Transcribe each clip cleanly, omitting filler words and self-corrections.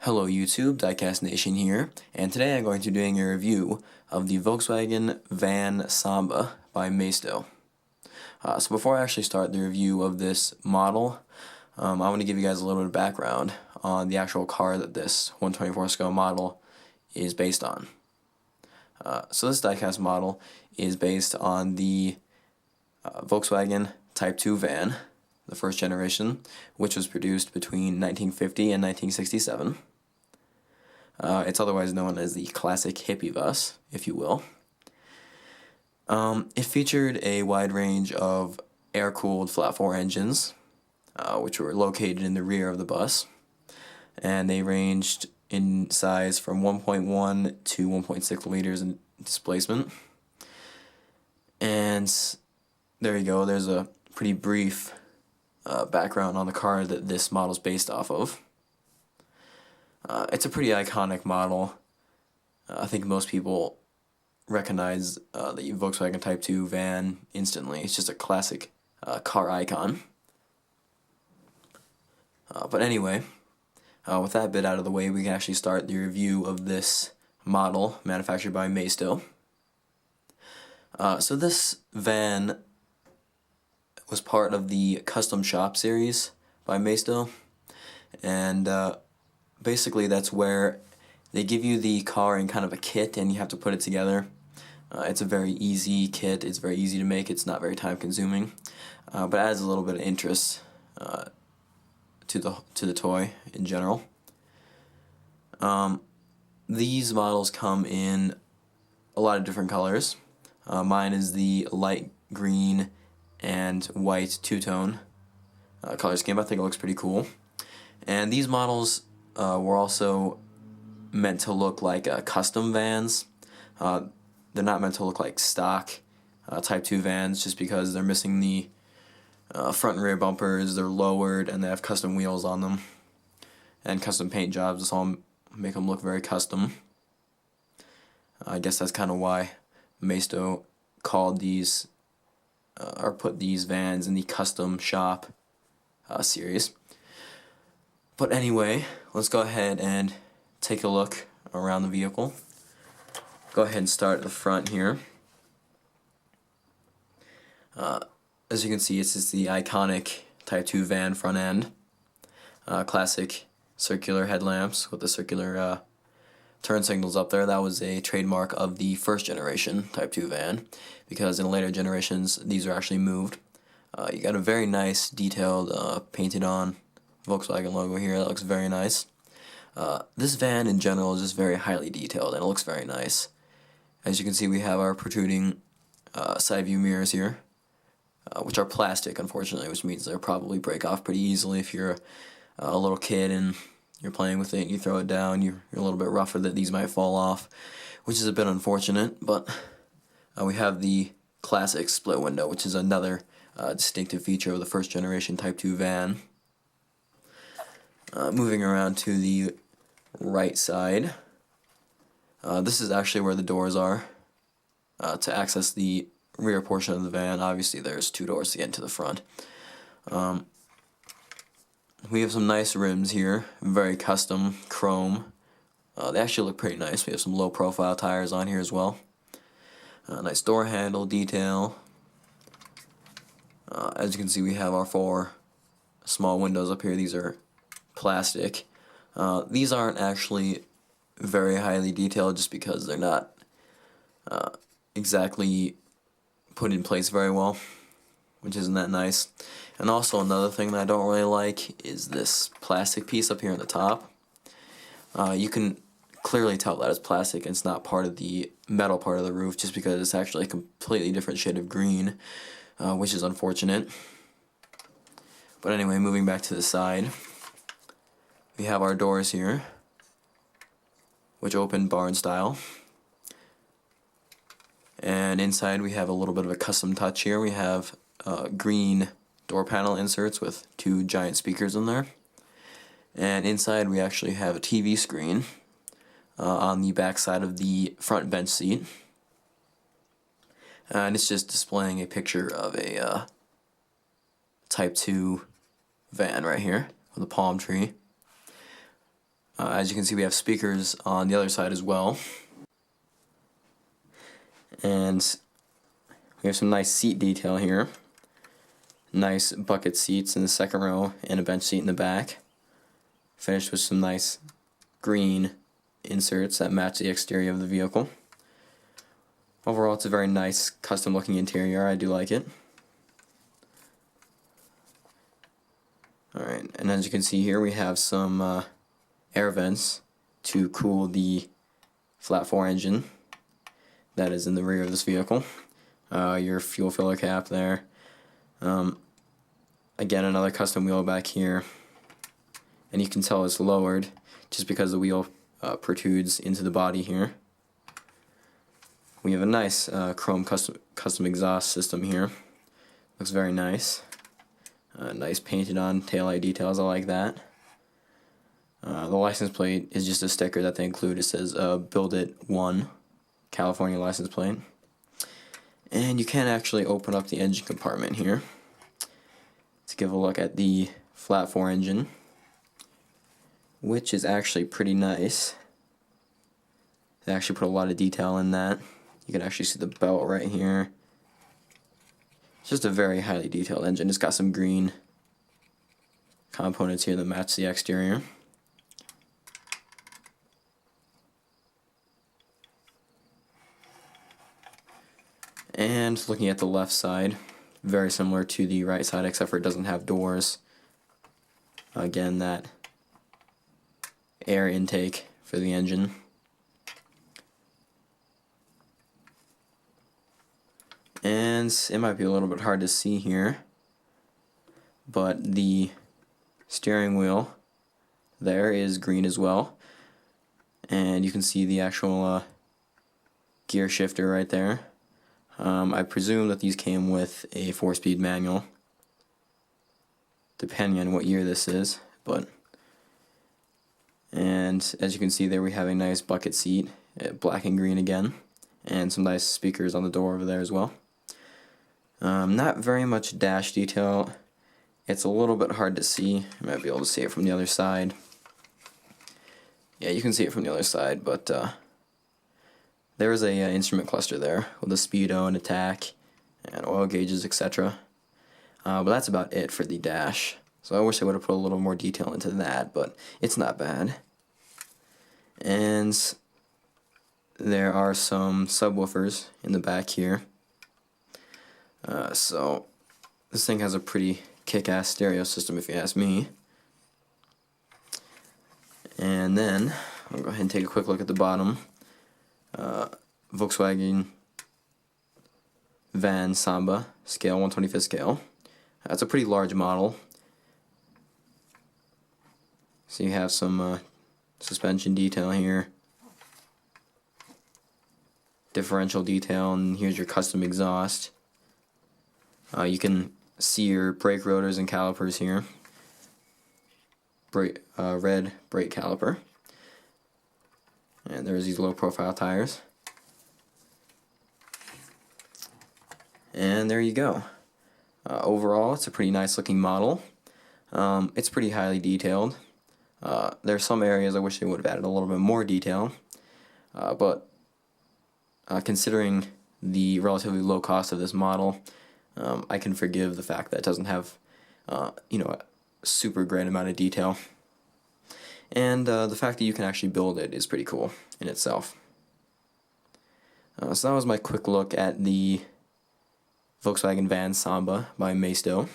Hello YouTube, Diecast Nation here, and today I'm going to be doing a review of the Volkswagen Van Samba by Maisto. So before I actually start the review of this model, I want to give you guys a little bit of background on the actual car that this 124 scale model is based on. So this diecast model is based on the Volkswagen Type 2 van, the first generation, which was produced between 1950 and 1967. It's otherwise known as the classic hippie bus, if you will. It featured a wide range of air-cooled flat-4 engines, which were located in the rear of the bus, and they ranged in size from 1.1 to 1.6 liters in displacement. And there you go, there's a pretty brief background on the car that this model is based off of. It's a pretty iconic model. I think most people recognize the Volkswagen Type 2 van instantly. It's just a classic car icon. But anyway, with that bit out of the way, we can actually start the review of this model manufactured by Maisto. So this van was part of the Custom Shop series by Maisto, and basically that's where they give you the car in kind of a kit and you have to put it together. It's a very easy kit, it's very easy to make, it's not very time consuming, but adds a little bit of interest to the toy in general. These models come in a lot of different colors. Mine is the light green and white two-tone color scheme. I think it looks pretty cool. And these models were also meant to look like custom vans. They're not meant to look like stock Type 2 vans just because they're missing the front and rear bumpers, they're lowered, and they have custom wheels on them. And custom paint jobs, this all make them look very custom. I guess that's kind of why Maisto called these, or put these vans in the Custom Shop series. But anyway, let's go ahead and take a look around the vehicle. Go ahead and start at the front here. As you can see, it's just the iconic Type 2 van front end. Classic circular headlamps with the circular turn signals up there. That was a trademark of the first generation Type 2 van, because in later generations these are actually moved. You got a very nice detailed painted on Volkswagen logo here. That looks very nice. This van in general is just very highly detailed and it looks very nice. As you can see, we have our protruding Sideview mirrors here, which are plastic, unfortunately, which means they'll probably break off pretty easily if you're a little kid and you're playing with it and you throw it down. You're a little bit rougher that these might fall off, which is a bit unfortunate. But we have the classic split window, which is another distinctive feature of the first generation Type 2 van. Moving around to the right side, this is actually where the doors are to access the rear portion of the van. Obviously there's two doors to get into the front. We have some nice rims here, very custom chrome. They actually look pretty nice. We have some low profile tires on here as well. Nice door handle detail. As you can see, we have our 4 small windows up here. These are plastic. These aren't actually very highly detailed just because they're not exactly put in place very well, which isn't that nice. And also another thing that I don't really like is this plastic piece up here on the top. You can clearly tell that it's plastic and it's not part of the metal part of the roof just because it's actually a completely different shade of green, which is unfortunate. But anyway, moving back to the side, we have our doors here, which open barn style. And inside we have a little bit of a custom touch here. We have green door panel inserts with 2 giant speakers in there. And inside we actually have a TV screen on the back side of the front bench seat. And it's just displaying a picture of a Type 2 van right here with a palm tree. As you can see, we have speakers on the other side as well. And we have some nice seat detail here. Nice bucket seats in the second row and a bench seat in the back. Finished with some nice green inserts that match the exterior of the vehicle. Overall, it's a very nice, custom-looking interior. I do like it. Alright, and as you can see here, we have some air vents to cool the flat 4 engine that is in the rear of this vehicle. Your fuel filler cap there. Again, another custom wheel back here. And you can tell it's lowered just because the wheel protrudes into the body here. We have a nice chrome custom exhaust system here. Looks very nice. Nice painted on taillight details, I like that. The license plate is just a sticker that they include. It says Build It 1, California license plate. And you can actually open up the engine compartment here to give a look at the flat 4 engine, which is actually pretty nice. They actually put a lot of detail in that. You can actually see the belt right here. It's just a very highly detailed engine. It's got some green components here that match the exterior. And looking at the left side, very similar to the right side, except for it doesn't have doors. Again, that air intake for the engine. And it might be a little bit hard to see here, but the steering wheel there is green as well. And you can see the actual gear shifter right there. I presume that these came with a 4-speed manual, depending on what year this is. And as you can see there, we have a nice bucket seat, black and green again, and some nice speakers on the door over there as well. Not very much dash detail. It's a little bit hard to see. You might be able to see it from the other side. Yeah, you can see it from the other side, but there is a instrument cluster there with a speedo and attack and oil gauges, etc. But that's about it for the dash. So I wish I would have put a little more detail into that, but it's not bad. And there are some subwoofers in the back here. So this thing has a pretty kick-ass stereo system, if you ask me. And then I'll go ahead and take a quick look at the bottom. Volkswagen Van Samba, scale 1/25th scale. That's a pretty large model. So you have some suspension detail here, differential detail, and here's your custom exhaust. You can see your brake rotors and calipers here. Red brake caliper. And there's these low profile tires. And there you go. Overall, it's a pretty nice looking model. It's pretty highly detailed. There are some areas I wish they would have added a little bit more detail. But considering the relatively low cost of this model, I can forgive the fact that it doesn't have a super great amount of detail. And the fact that you can actually build it is pretty cool in itself. So that was my quick look at the Volkswagen Van Samba by Maisto.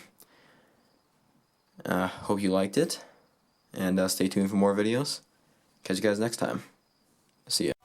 Hope you liked it, and stay tuned for more videos. Catch you guys next time. See ya.